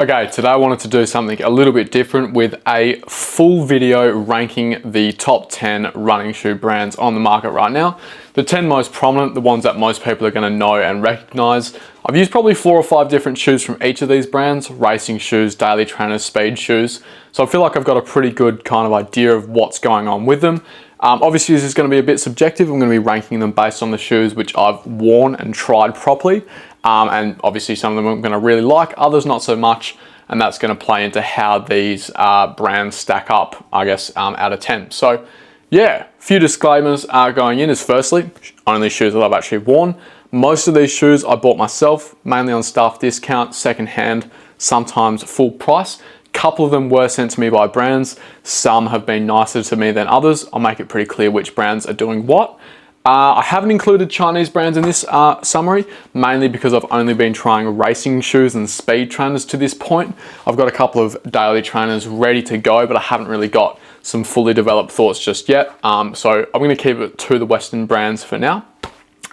Okay, today I wanted to do something a little bit different with a full video ranking the top 10 running shoe brands on the market right now. The 10 most prominent, the ones that most people are going to know and recognize. I've used probably 4 or 5 different shoes from each of these brands: racing shoes, daily trainers, speed shoes. So I feel like I've got a pretty good kind of idea of what's going on with them. Obviously this is going to be a bit subjective. I'm going to be ranking them based on the shoes which I've worn and tried properly. And obviously some of them I'm going to really like, others not so much. And that's going to play into how these brands stack up, I guess, out of 10. So yeah, a few disclaimers going in is firstly, only shoes that I've actually worn. Most of these shoes I bought myself, mainly on staff discount, secondhand, sometimes full price. A couple of them were sent to me by brands. Some have been nicer to me than others. I'll make it pretty clear which brands are doing what. I haven't included Chinese brands in this summary, mainly because I've only been trying racing shoes and speed trainers to this point. I've got a couple of daily trainers ready to go, but I haven't really got some fully developed thoughts just yet. So I'm going to keep it to the Western brands for now.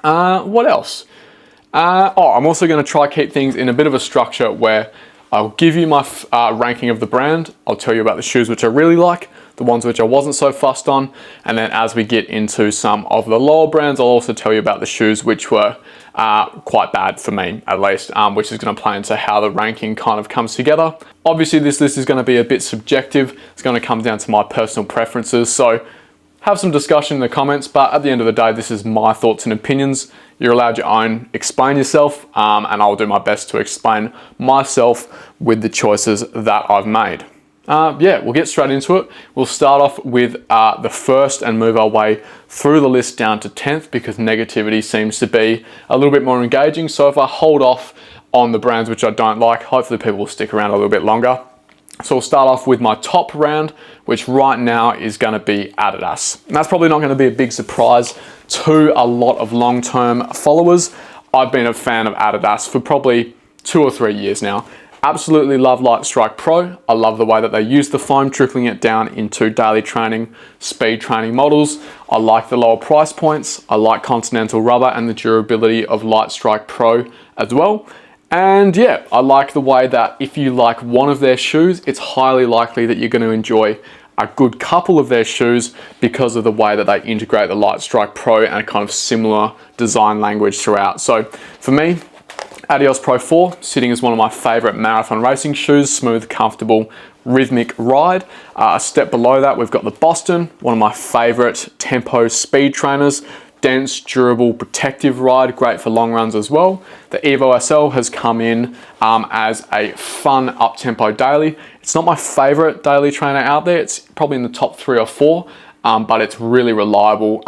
What else? I'm also going to try keep things in a bit of a structure where I'll give you my ranking of the brand. I'll tell you about the shoes which I really like, the ones which I wasn't so fussed on, and then as we get into some of the lower brands, I'll also tell you about the shoes which were quite bad for me, at least, which is going to play into how the ranking kind of comes together. Obviously this list is going to be a bit subjective. It's going to come down to my personal preferences, so have some discussion in the comments, but at the end of the day, this is my thoughts and opinions. You're allowed your own. Explain yourself, and I'll do my best to explain myself with the choices that I've made. Yeah, we'll get straight into it. We'll start off with the first and move our way through the list down to 10th, because negativity seems to be a little bit more engaging. So if I hold off on the brands which I don't like, hopefully people will stick around a little bit longer. So we'll start off with my top brand, which right now is going to be Adidas. And that's probably not going to be a big surprise to a lot of long-term followers. I've been a fan of Adidas for probably 2 or 3 years now. Absolutely love Lightstrike Pro. I love the way that they use the foam, trickling it down into daily training, speed training models. I like the lower price points. I like Continental rubber and the durability of Lightstrike Pro as well. And yeah, I like the way that if you like one of their shoes, it's highly likely that you're going to enjoy a good couple of their shoes because of the way that they integrate the Lightstrike Pro and a kind of similar design language throughout. So for me, Adios Pro 4 sitting as one of my favorite marathon racing shoes. Smooth, comfortable, rhythmic ride. A step below that, we've got the Boston, one of my favorite tempo speed trainers. Dense, durable, protective ride, great for long runs as well. The Evo SL has come in as a fun up-tempo daily. It's not my favorite daily trainer out there. It's probably in the top 3 or 4, but it's really reliable.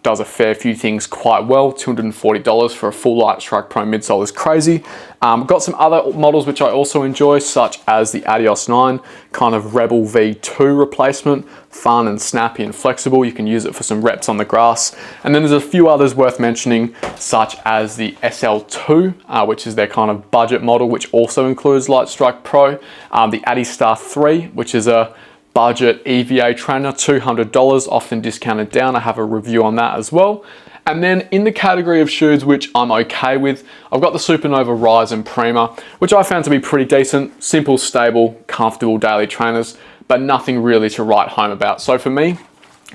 Does a fair few things quite well. $240 for a full Lightstrike Pro midsole is crazy. Got some other models which I also enjoy, such as the Adios 9, kind of Rebel V2 replacement. Fun and snappy and flexible. You can use it for some reps on the grass. And then there's a few others worth mentioning, such as the SL2, which is their kind of budget model, which also includes Lightstrike Pro. The Adistar 3, which is a budget EVA trainer, $200, often discounted down. I have a review on that as well. And then in the category of shoes which I'm okay with, I've got the Supernova Rise and Prima, which I found to be pretty decent. Simple, stable, comfortable daily trainers, but nothing really to write home about. So for me,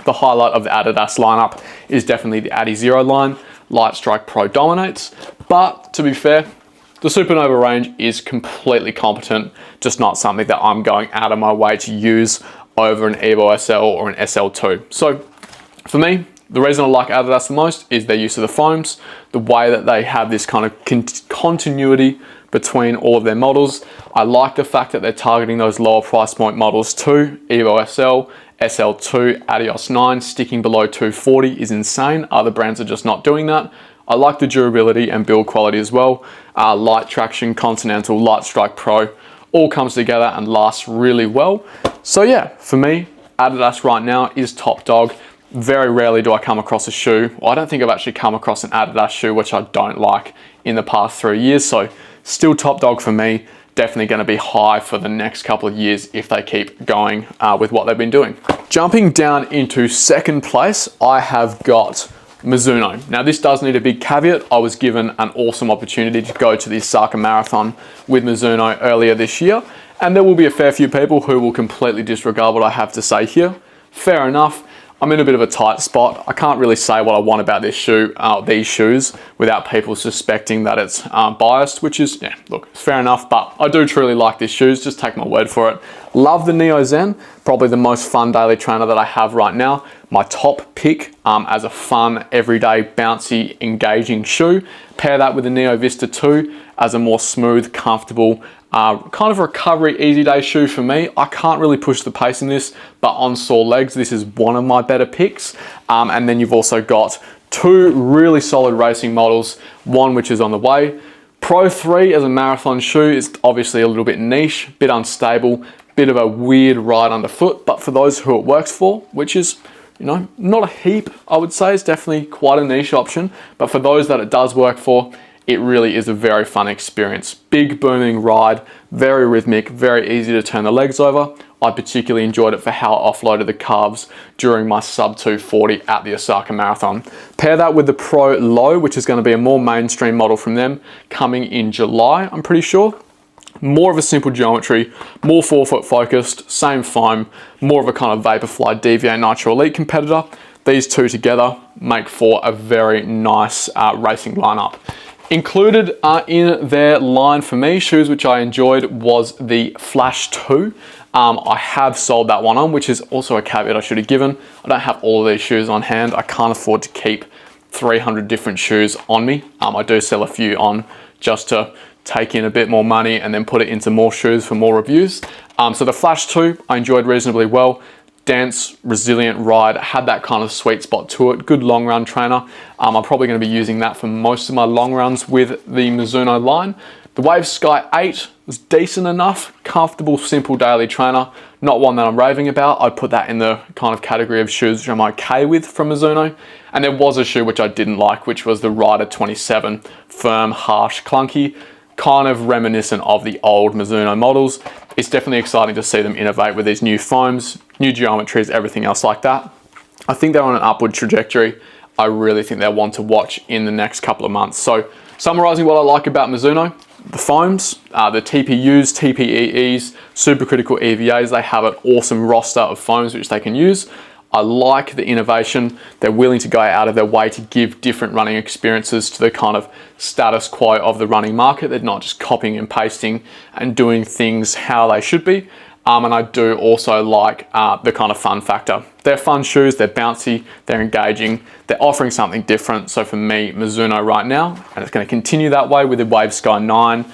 the highlight of the Adidas lineup is definitely the Adi Zero line. Lightstrike Pro dominates, but to be fair, the Supernova range is completely competent, just not something that I'm going out of my way to use over an Evo SL or an SL2. So for me, the reason I like Adidas the most is their use of the foams, the way that they have this kind of continuity between all of their models. I like the fact that they're targeting those lower price point models too. Evo SL, SL2, Adios 9, sticking below 240 is insane. Other brands are just not doing that. I like the durability and build quality as well. Light traction, Continental, Lightstrike Pro, all comes together and lasts really well. So yeah, for me, Adidas right now is top dog. Very rarely do I come across a shoe. Well, I don't think I've actually come across an Adidas shoe which I don't like in the past 3 years. So still top dog for me. Definitely going to be high for the next couple of years if they keep going with what they've been doing. Jumping down into second place, I have got Mizuno. Now this does need a big caveat. I was given an awesome opportunity to go to the Osaka Marathon with Mizuno earlier this year, and there will be a fair few people who will completely disregard what I have to say here. Fair enough. I'm in a bit of a tight spot. I can't really say what I want about this shoe, these shoes, without people suspecting that it's biased, which is, yeah, look, it's fair enough, but I do truly like these shoes, just take my word for it. Love the Neo Zen, probably the most fun daily trainer that I have right now. My top pick as a fun, everyday, bouncy, engaging shoe. Pair that with the Neo Vista 2 as a more smooth, comfortable, kind of recovery, easy day shoe for me. I can't really push the pace in this, but on sore legs, this is one of my better picks. And then you've also got two really solid racing models, one which is on the way. Pro 3 as a marathon shoe is obviously a little bit niche, bit unstable, bit of a weird ride underfoot, but for those who it works for, which is, you know, not a heap, I would say, it's definitely quite a niche option, but for those that it does work for, it really is a very fun experience. Big booming ride, very rhythmic, very easy to turn the legs over. I particularly enjoyed it for how I offloaded the calves during my sub 240 at the Osaka Marathon. Pair that with the Pro Low, which is going to be a more mainstream model from them coming in July, I'm pretty sure. More of a simple geometry, more forefoot focused, same foam, more of a kind of Vaporfly DV8 Nitro Elite competitor. These two together make for a very nice racing lineup. Included in their line for me, shoes which I enjoyed, was the Flash 2. I have sold that one on, which is also a caveat I should have given. I don't have all of these shoes on hand. I can't afford to keep 300 different shoes on me. I do sell a few on just to take in a bit more money and then put it into more shoes for more reviews. So the Flash 2 I enjoyed reasonably well. Dense, resilient ride, had that kind of sweet spot to it. Good long run trainer. I'm probably going to be using that for most of my long runs with the Mizuno line. The Wave Sky 8 was decent enough, comfortable, simple daily trainer. Not one that I'm raving about. I'd put that in the kind of category of shoes which I'm okay with from Mizuno. And there was a shoe which I didn't like, which was the Rider 27. Firm, harsh, clunky, kind of reminiscent of the old Mizuno models. It's definitely exciting to see them innovate with these new foams, new geometries, everything else like that. I think they're on an upward trajectory. I really think they're one to watch in the next couple of months. So summarizing what I like about Mizuno, the foams, the TPUs, TPEEs, supercritical EVAs, they have an awesome roster of foams which they can use. I like the innovation. They're willing to go out of their way to give different running experiences to the kind of status quo of the running market. They're not just copying and pasting and doing things how they should be. And I do also like the kind of fun factor. They're fun shoes, they're bouncy, they're engaging, they're offering something different. So for me, Mizuno right now, and it's going to continue that way with the Wave Sky 9.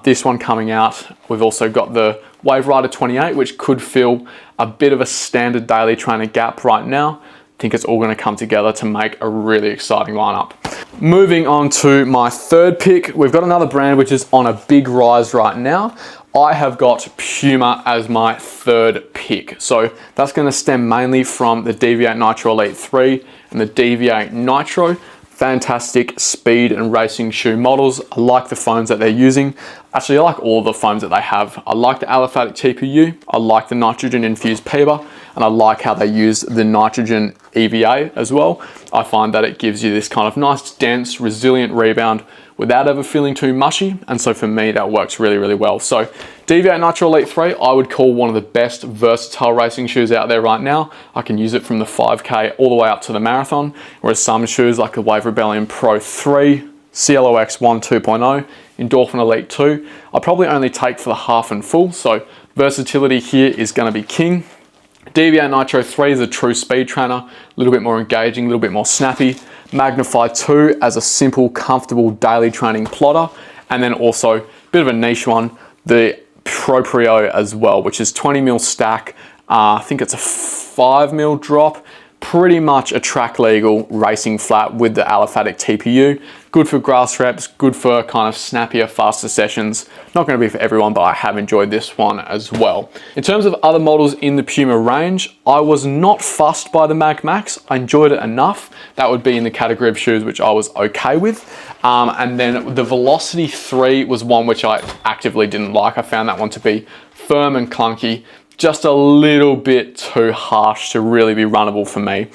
This one coming out, we've also got the Wave Rider 28, which could fill a bit of a standard daily trainer gap right now. I think it's all going to come together to make a really exciting lineup. Moving on to my third pick, we've got another brand which is on a big rise right now. I have got Puma as my third pick. So that's going to stem mainly from the DV8 Nitro Elite 3 and the DV8 Nitro. Fantastic speed and racing shoe models. I like the foams that they're using. Actually, I like all the foams that they have. I like the aliphatic TPU, I like the nitrogen infused PEBA, and I like how they use the nitrogen EVA as well. I find that it gives you this kind of nice, dense, resilient rebound without ever feeling too mushy, and so for me that works really, really well. So DV8 Nitro Elite 3 I would call one of the best versatile racing shoes out there right now. I can use it from the 5K all the way up to the marathon, whereas some shoes like the Wave Rebellion Pro 3, CLOX 1 2.0, Endorphin Elite 2, I'll probably only take for the half and full, so versatility here is going to be king. DV8 Nitro 3 is a true speed trainer, a little bit more engaging, a little bit more snappy. Magnify 2 as a simple, comfortable daily training plotter, and then also a bit of a niche one, the Proprio as well, which is 20mm stack. I think it's a 5mm drop, pretty much a track legal racing flat with the aliphatic TPU. Good for grass reps, good for kind of snappier, faster sessions. Not going to be for everyone, but I have enjoyed this one as well. In terms of other models in the Puma range, I was not fussed by the Mag Max. I enjoyed it enough. That would be in the category of shoes which I was okay with. And then the Velocity 3 was one which I actively didn't like. I found that one to be firm and clunky. just a little bit too harsh to really be runnable for me.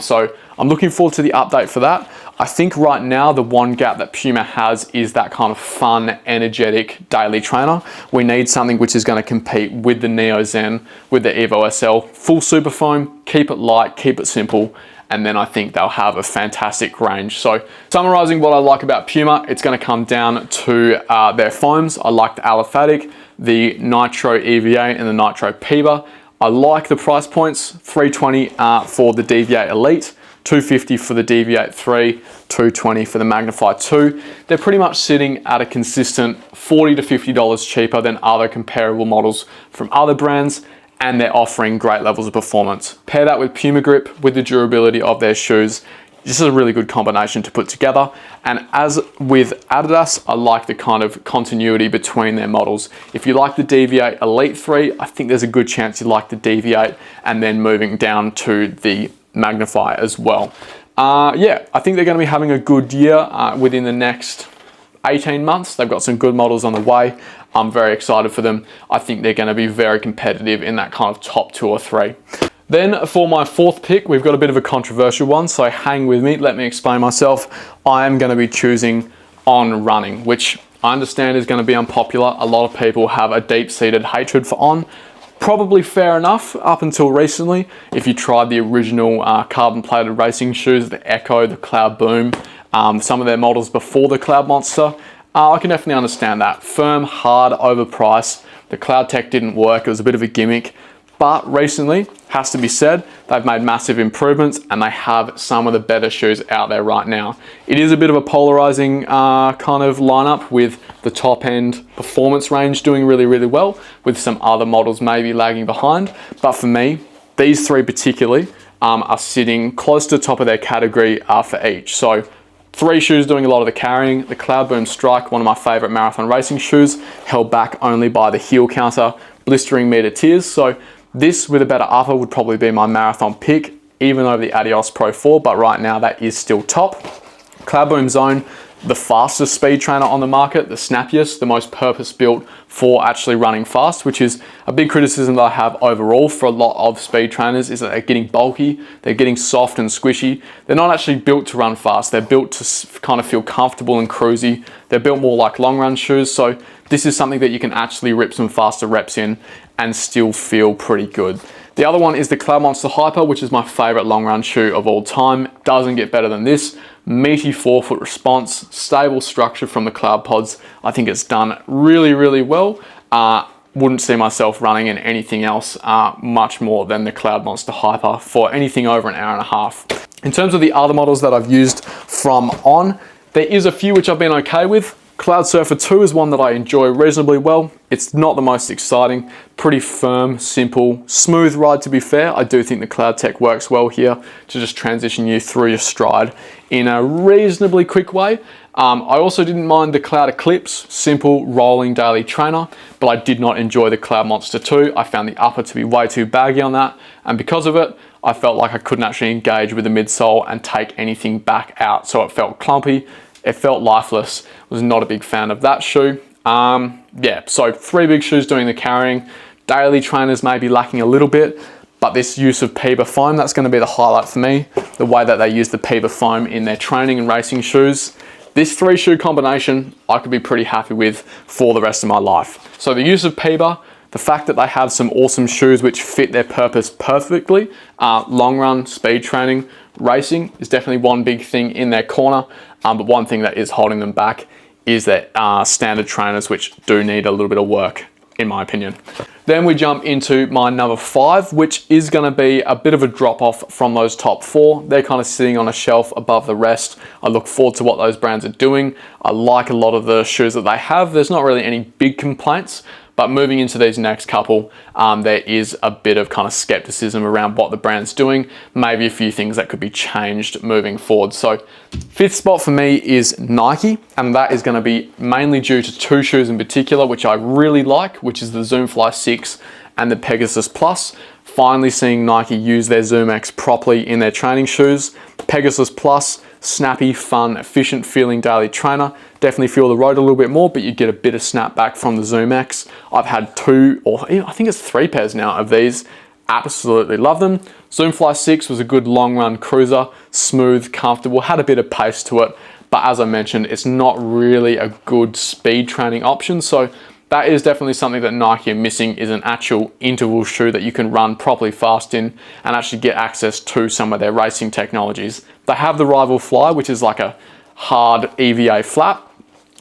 So I'm looking forward to the update for that. I think right now the one gap that Puma has is that kind of fun, energetic daily trainer. We need something which is going to compete with the Neo Zen, with the Evo SL. Full super foam, keep it light, keep it simple, and then I think they'll have a fantastic range. So summarizing what I like about Puma, it's going to come down to their foams. I like the aliphatic, the Nitro EVA, and the Nitro Piba. I like the price points, $320 for the Deviate Elite, $250 for the Deviate 3, $220 for the Magnify 2. They're pretty much sitting at a consistent $40 to $50 cheaper than other comparable models from other brands, and they're offering great levels of performance. Pair that with Puma grip, with the durability of their shoes. This is a really good combination to put together. And as with Adidas, I like the kind of continuity between their models. If you like the Deviate Elite 3, I think there's a good chance you like the Deviate, and then moving down to the Magnify as well. Yeah, I think they're going to be having a good year within the next 18 months. They've got some good models on the way. I'm very excited for them. I think they're going to be very competitive in that kind of top 2 or 3. Then for my fourth pick, we've got a bit of a controversial one, so hang with me, let me explain myself. I am going to be choosing On Running, which I understand is going to be unpopular. A lot of people have a deep-seated hatred for On. Probably fair enough up until recently. If you tried the original carbon-plated racing shoes, the Echo, the Cloud Boom, some of their models before the Cloud Monster, I can definitely understand that. Firm, hard, overpriced. The Cloud Tech didn't work, it was a bit of a gimmick. But recently, has to be said, they've made massive improvements and they have some of the better shoes out there right now. It is a bit of a polarizing kind of lineup, with the top end performance range doing really, really well, with some other models maybe lagging behind. But for me, these three particularly are sitting close to the top of their category for each. So 3 shoes doing a lot of the carrying. The Cloud Boom Strike, one of my favorite marathon racing shoes, held back only by the heel counter, blistering me to tears. So this with a better upper would probably be my marathon pick, even over the Adidas Pro 4, but right now that is still top. Cloud Boom Zone, the fastest speed trainer on the market, the snappiest, the most purpose-built for actually running fast, which is a big criticism that I have overall for a lot of speed trainers, is that they're getting bulky, they're getting soft and squishy. They're not actually built to run fast, they're built to kind of feel comfortable and cruisy. They're built more like long run shoes, so this is something that you can actually rip some faster reps in and still feel pretty good. The other one is the Cloud Monster Hyper, which is my favorite long run shoe of all time. Doesn't get better than this. Meaty forefoot response, stable structure from the Cloud Pods. I think it's done really, really well. Wouldn't see myself running in anything else much more than the Cloud Monster Hyper for anything over an hour and a half. In terms of the other models that I've used from On, there is a few which I've been okay with. Cloud Surfer 2 is one that I enjoy reasonably well. It's not the most exciting, pretty firm, simple, smooth ride to be fair. I do think the Cloud Tech works well here to just transition you through your stride in a reasonably quick way. I also didn't mind the Cloud Eclipse, simple rolling daily trainer, but I did not enjoy the Cloud Monster 2. I found the upper to be way too baggy on that, and because of it, I felt like I couldn't actually engage with the midsole and take anything back out, so it felt clumpy. It felt lifeless. Was not a big fan of that shoe. Yeah, so 3 big shoes doing the carrying. Daily trainers may be lacking a little bit, but this use of Piba foam, that's going to be the highlight for me. The way that they use the Piba foam in their training and racing shoes. This 3 shoe combination, I could be pretty happy with for the rest of my life. So the use of Piba, the fact that they have some awesome shoes which fit their purpose perfectly, long run, speed training, racing is definitely one big thing in their corner. But one thing that is holding them back is that standard trainers, which do need a little bit of work, in my opinion. Then we jump into my number 5, which is going to be a bit of a drop off from those top 4. They're kind of sitting on a shelf above the rest. I look forward to what those brands are doing. I like a lot of the shoes that they have. There's not really any big complaints. But moving into these next couple, there is a bit of kind of skepticism around what the brand's doing. Maybe a few things that could be changed moving forward. So 5th spot for me is Nike, and that is going to be mainly due to 2 shoes in particular, which I really like, which is the Zoomfly 6 and the Pegasus Plus. Finally seeing Nike use their Zoom X properly in their training shoes. Pegasus Plus, snappy, fun, efficient feeling daily trainer. Definitely feel the road a little bit more, but you get a bit of snap back from the Zoom X. I've had 2, or I think it's 3 pairs now of these. Absolutely love them. Zoom Fly 6 was a good long run cruiser, smooth, comfortable, had a bit of pace to it, but as I mentioned, it's not really a good speed training option. So that is definitely something that Nike are missing, is an actual interval shoe that you can run properly fast in and actually get access to some of their racing technologies. They have the Rival Fly, which is like a hard EVA flat,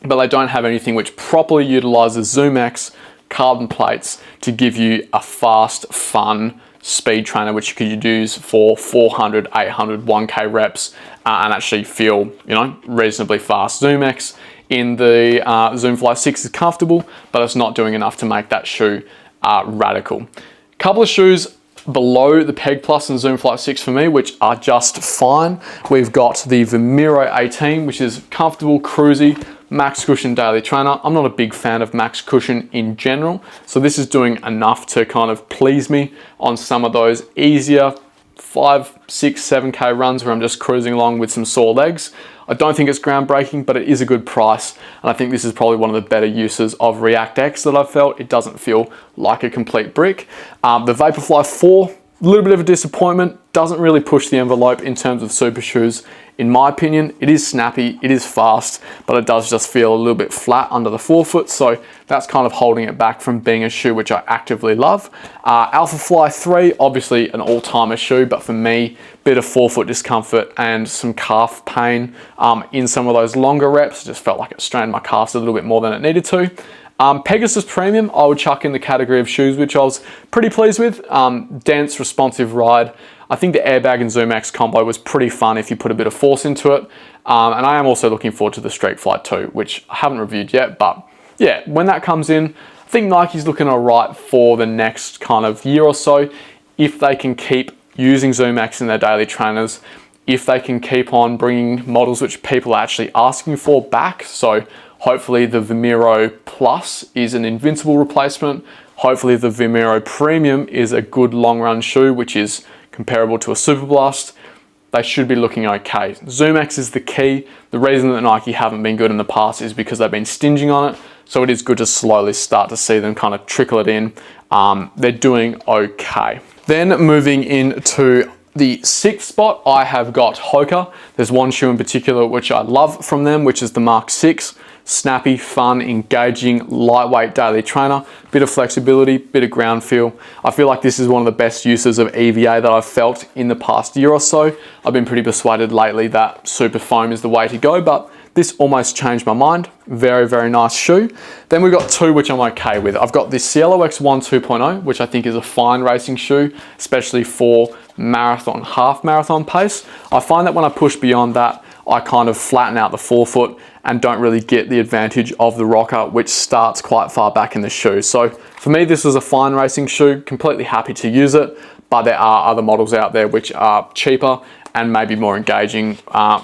but they don't have anything which properly utilizes Zoom X carbon plates to give you a fast, fun speed trainer, which you could use for 400, 800, 1K reps and actually feel, reasonably fast. Zoom X in the Zoom Fly 6 is comfortable, but it's not doing enough to make that shoe radical. Couple of shoes below the Peg Plus and Zoom Fly 6 for me, which are just fine. We've got the Vomero 18, which is comfortable, cruisy, max cushion daily trainer. I'm not a big fan of max cushion in general, so this is doing enough to kind of please me on some of those easier 5, 6, 7K runs where I'm just cruising along with some sore legs. I don't think it's groundbreaking, but it is a good price, and I think this is probably one of the better uses of React X that I've felt. It doesn't feel like a complete brick. The Vaporfly 4, a little bit of a disappointment, doesn't really push the envelope in terms of super shoes. In my opinion, it is snappy, it is fast, but it does just feel a little bit flat under the forefoot, so that's kind of holding it back from being a shoe which I actively love. Alpha Fly 3, obviously an all-timer shoe, but for me, bit of forefoot discomfort and some calf pain in some of those longer reps. Just felt like it strained my calves a little bit more than it needed to. Pegasus Premium, I would chuck in the category of shoes which I was pretty pleased with. Dense, responsive ride. I think the airbag and Zoom X combo was pretty fun if you put a bit of force into it. And I am also looking forward to the Streak Fly 2, which I haven't reviewed yet, but yeah, when that comes in, I think Nike's looking all right for the next kind of year or so, if they can keep using Zoom X in their daily trainers, if they can keep on bringing models which people are actually asking for back. So hopefully the Vomero Plus is an invincible replacement. Hopefully the Vomero Premium is a good long run shoe, which is comparable to a Super Blast. They should be looking okay. Zoom X is the key. The reason that Nike haven't been good in the past is because they've been stinging on it. So it is good to slowly start to see them kind of trickle it in. They're doing okay. Then moving into the 6th spot, I have got Hoka. There's one shoe in particular which I love from them, which is the Mark 6. Snappy, fun, engaging, lightweight daily trainer, bit of flexibility, bit of ground feel. I feel like this is one of the best uses of EVA that I've felt in the past year or so. I've been pretty persuaded lately that super foam is the way to go, but this almost changed my mind. Very, very nice shoe. Then we've got 2 which I'm okay with. I've got this Cielo X1 2.0, which I think is a fine racing shoe, especially for marathon, half marathon pace. I find that when I push beyond that, I kind of flatten out the forefoot and don't really get the advantage of the rocker, which starts quite far back in the shoe. So for me, this is a fine racing shoe, completely happy to use it, but there are other models out there which are cheaper and maybe more engaging,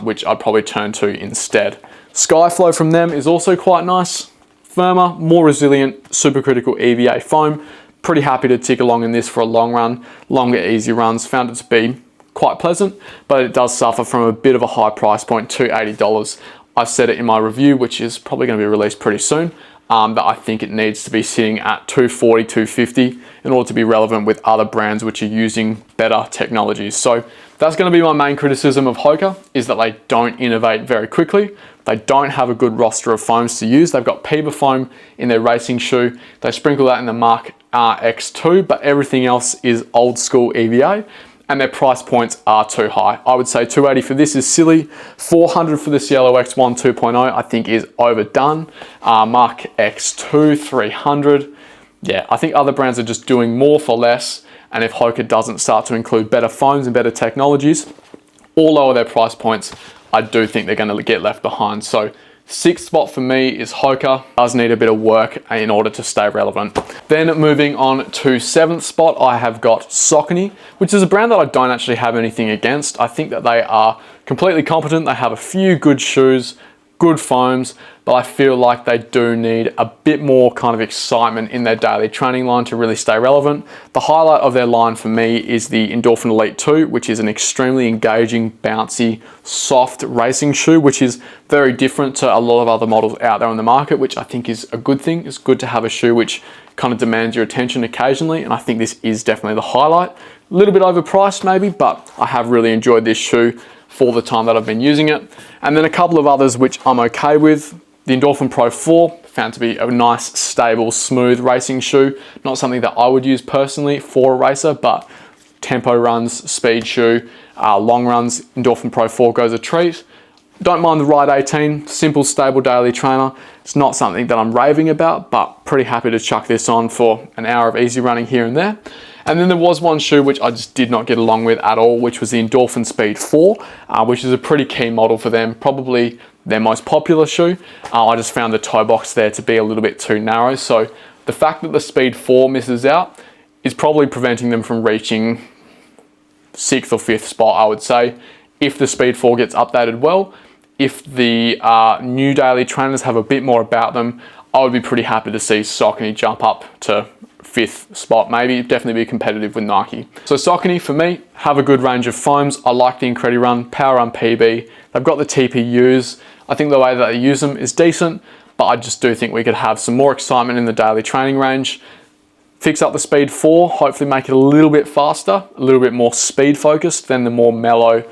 which I'd probably turn to instead. Skyflow from them is also quite nice, firmer, more resilient, supercritical EVA foam. Pretty happy to tick along in this for a long run, longer easy runs. Found it to be quite pleasant, but it does suffer from a bit of a high price point, $280. I said it in my review, which is probably going to be released pretty soon, that I think it needs to be sitting at $240, $250 in order to be relevant with other brands which are using better technologies. So that's going to be my main criticism of Hoka, is that they don't innovate very quickly. They don't have a good roster of foams to use. They've got Puma foam in their racing shoe. They sprinkle that in the Mark X2, but everything else is old school EVA. And their price points are too high. I would say $280 for this is silly. $400 for the Cielo X1 2.0 I think is overdone. Mark X2, $300. Yeah, I think other brands are just doing more for less, and if Hoka doesn't start to include better foams and better technologies, or lower their price points, I do think they're going to get left behind. So 6th spot for me is Hoka. Does need a bit of work in order to stay relevant. Then moving on to 7th spot, I have got Saucony, which is a brand that I don't actually have anything against. I think that they are completely competent. They have a few good shoes, good foams. but I feel like they do need a bit more kind of excitement in their daily training line to really stay relevant. The highlight of their line for me is the Endorphin Elite 2, which is an extremely engaging, bouncy, soft racing shoe, which is very different to a lot of other models out there on the market, which I think is a good thing. It's good to have a shoe which kind of demands your attention occasionally, and I think this is definitely the highlight. A little bit overpriced maybe, but I have really enjoyed this shoe for the time that I've been using it. And then a couple of others which I'm okay with. The Endorphin Pro 4, found to be a nice, stable, smooth racing shoe. Not something that I would use personally for a racer, but tempo runs, speed shoe, long runs, Endorphin Pro 4 goes a treat. Don't mind the Ride 18, simple, stable daily trainer. It's not something that I'm raving about, but pretty happy to chuck this on for an hour of easy running here and there. And then there was one shoe which I just did not get along with at all, which was the Endorphin Speed 4, which is a pretty key model for them, probably their most popular shoe. I just found the toe box there to be a little bit too narrow. So the fact that the Speed 4 misses out is probably preventing them from reaching 6th or 5th spot, I would say. If the Speed 4 gets updated well, if the new daily trainers have a bit more about them, I would be pretty happy to see Saucony jump up to 5th spot, maybe definitely be competitive with Nike. So Saucony for me have a good range of foams. I like the Incredi-Run, Power Run PB. They've got the TPUs. I think the way that they use them is decent, but I just do think we could have some more excitement in the daily training range. Fix up the Speed 4, hopefully make it a little bit faster, a little bit more speed focused than the more mellow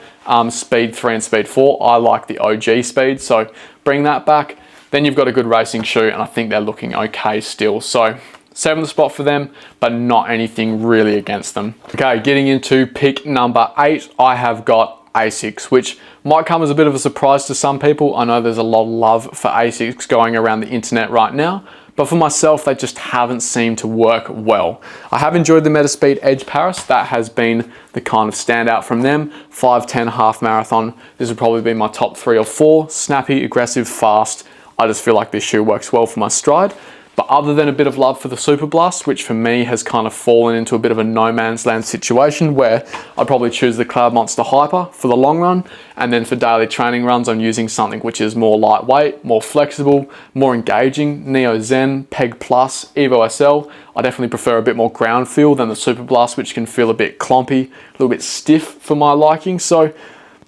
Speed 3 and Speed 4. I like the OG speed, so bring that back. Then you've got a good racing shoe, and I think they're looking okay still. So 7th spot for them, but not anything really against them. Okay, getting into pick number 8, I have got Asics, which might come as a bit of a surprise to some people. I know there's a lot of love for Asics going around the internet right now, but for myself, they just haven't seemed to work well. I have enjoyed the Metaspeed Edge Paris. That has been the kind of standout from them. 5:10 half marathon. This would probably be my top 3 or 4. Snappy, aggressive, fast. I just feel like this shoe works well for my stride. But other than a bit of love for the Super Blast, which for me has kind of fallen into a bit of a no man's land situation where I'd probably choose the Cloud Monster Hyper for the long run. And then for daily training runs, I'm using something which is more lightweight, more flexible, more engaging. Neo Zen, Peg Plus, Evo SL. I definitely prefer a bit more ground feel than the Super Blast, which can feel a bit clumpy, a little bit stiff for my liking. So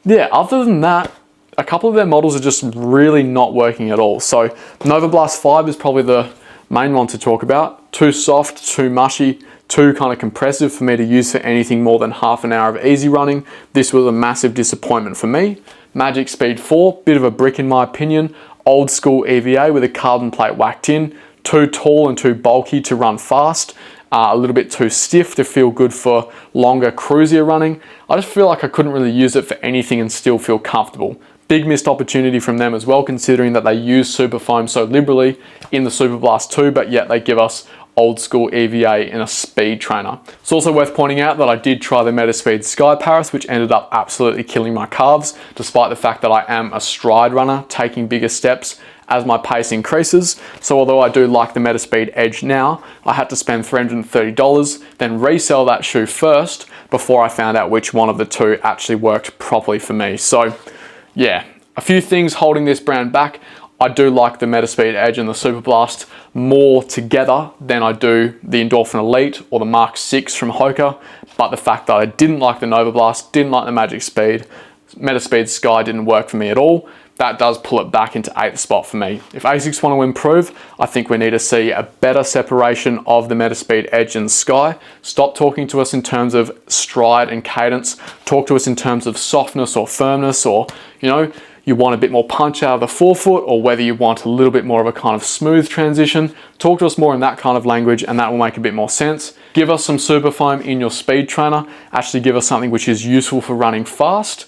yeah, other than that, a couple of their models are just really not working at all. So Nova Blast 5 is probably the main one to talk about. Too soft, too mushy, too kind of compressive for me to use for anything more than half an hour of easy running. This was a massive disappointment for me. Magic Speed 4, bit of a brick in my opinion. Old school EVA with a carbon plate whacked in. Too tall and too bulky to run fast. A little bit too stiff to feel good for longer cruisier running. I just feel like I couldn't really use it for anything and still feel comfortable. Big missed opportunity from them as well, considering that they use super foam so liberally in the Super Blast 2, but yet they give us old school EVA in a speed trainer. It's also worth pointing out that I did try the Metaspeed Sky Paris, which ended up absolutely killing my calves, despite the fact that I am a stride runner, taking bigger steps as my pace increases. So although I do like the Metaspeed Edge now, I had to spend $330, then resell that shoe first before I found out which one of the two actually worked properly for me. So yeah, a few things holding this brand back. I do like the Metaspeed Edge and the Super Blast more together than I do the Endorphin Elite or the Mark 6 from Hoka, but the fact that I didn't like the Nova Blast, didn't like the Magic Speed, Metaspeed Sky didn't work for me at all, that does pull it back into 8th spot for me. If Asics want to improve, I think we need to see a better separation of the Metaspeed Edge and Sky. Stop talking to us in terms of stride and cadence. Talk to us in terms of softness or firmness, or, you know, you want a bit more punch out of the forefoot, or whether you want a little bit more of a kind of smooth transition. Talk to us more in that kind of language, and that will make a bit more sense. Give us some super foam in your speed trainer. Actually give us something which is useful for running fast.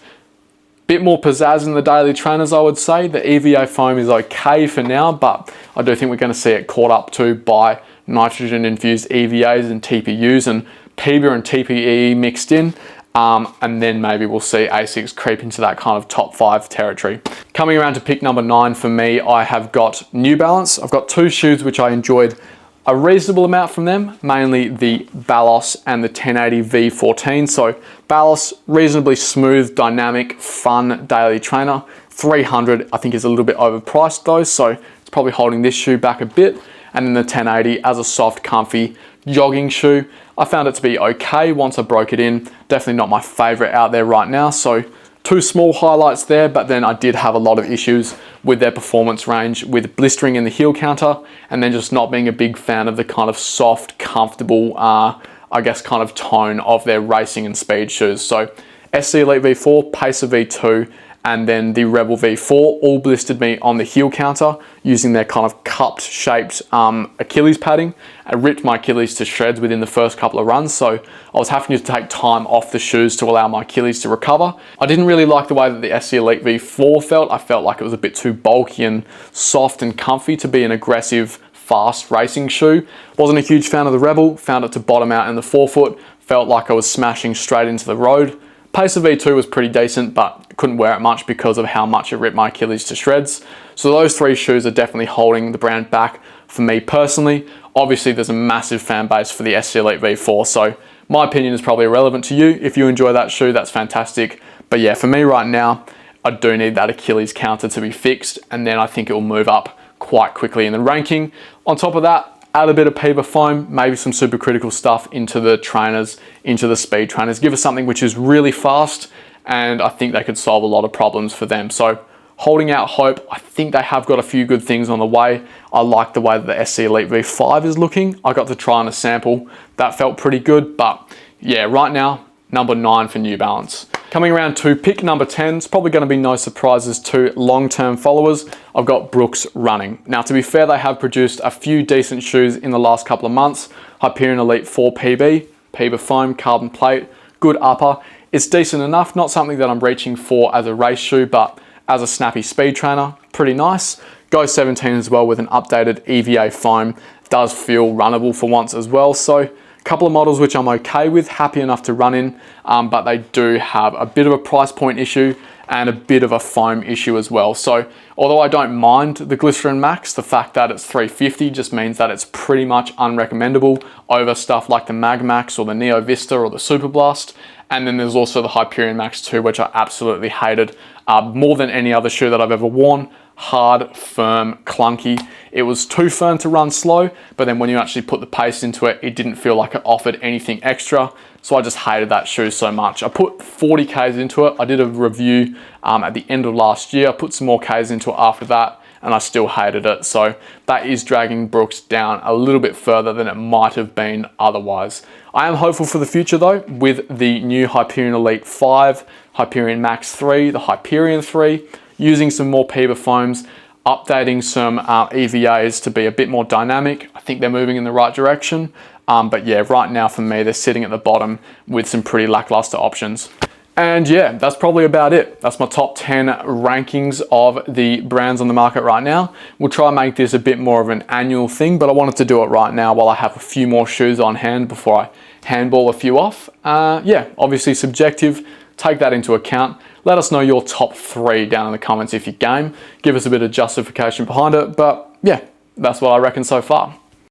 Bit more pizzazz in the daily trainers, I would say. The EVA foam is okay for now, but I do think we're going to see it caught up to by nitrogen-infused EVAs and TPUs and PBA and TPE mixed in. And then maybe we'll see Asics creep into that kind of top 5 territory. Coming around to pick number 9 for me, I have got New Balance. I've got 2 shoes which I enjoyed a reasonable amount from them, mainly the Balos and the 1080 V14. So Balos, reasonably smooth, dynamic, fun daily trainer. $300 I think is a little bit overpriced though, so it's probably holding this shoe back a bit. And then the 1080 as a soft, comfy jogging shoe, I found it to be okay once I broke it in. Definitely not my favorite out there right now, so two small highlights there, but then I did have a lot of issues with their performance range, with blistering in the heel counter, and then just not being a big fan of the kind of soft, comfortable, I guess kind of tone of their racing and speed shoes. So SC Elite V4, Pacer V2, and then the Rebel V4 all blistered me on the heel counter using their kind of cupped shaped Achilles padding. It ripped my Achilles to shreds within the first couple of runs, so I was having to take time off the shoes to allow my Achilles to recover. I didn't really like the way that the SC Elite V4 felt. I felt like it was a bit too bulky and soft and comfy to be an aggressive, fast racing shoe. Wasn't a huge fan of the Rebel, found it to bottom out in the forefoot, felt like I was smashing straight into the road. Pacer V2 was pretty decent, but couldn't wear it much because of how much it ripped my Achilles to shreds. So those three shoes are definitely holding the brand back for me personally. Obviously, there's a massive fan base for the SC Elite V4, so my opinion is probably irrelevant to you. If you enjoy that shoe, that's fantastic. But yeah, for me right now, I do need that Achilles counter to be fixed, and then I think it will move up quite quickly in the ranking. On top of that, add a bit of Puma foam, maybe some supercritical stuff into the trainers, into the speed trainers. Give us something which is really fast, and I think they could solve a lot of problems for them. So holding out hope, I think they have got a few good things on the way. I like the way that the SC Elite V5 is looking. I got to try on a sample. That felt pretty good, but yeah, right now, number 9 for New Balance. Coming around to pick number 10, it's probably going to be no surprises to long-term followers. I've got Brooks Running. Now, to be fair, they have produced a few decent shoes in the last couple of months. Hyperion Elite 4 PB, Puma foam, carbon plate, good upper. It's decent enough, not something that I'm reaching for as a race shoe, but as a snappy speed trainer, pretty nice. Go 17 as well with an updated EVA foam. Does feel runnable for once as well, so couple of models which I'm okay with, happy enough to run in, but they do have a bit of a price point issue and a bit of a foam issue as well. So although I don't mind the Glycerin Max, the fact that it's $350 just means that it's pretty much unrecommendable over stuff like the Mag Max or the Neo Vista or the Super Blast. And then there's also the Hyperion Max 2, which I absolutely hated more than any other shoe that I've ever worn. Hard, firm, clunky. It was too firm to run slow, but then when you actually put the pace into it, it didn't feel like it offered anything extra. So I just hated that shoe so much. I put 40 Ks into it. I did a review at the end of last year. I put some more Ks into it after that, and I still hated it. So that is dragging Brooks down a little bit further than it might have been otherwise. I am hopeful for the future though, with the new Hyperion Elite 5, Hyperion Max 3, the Hyperion 3, using some more Puma foams, updating some EVAs to be a bit more dynamic. I think they're moving in the right direction. But yeah, right now for me, they're sitting at the bottom with some pretty lackluster options. And yeah, that's probably about it. That's my top 10 rankings of the brands on the market right now. We'll try and make this a bit more of an annual thing, but I wanted to do it right now while I have a few more shoes on hand before I handball a few off. Yeah, obviously subjective, take that into account. Let us know your top 3 down in the comments if you game. Give us a bit of justification behind it, but yeah, that's what I reckon so far.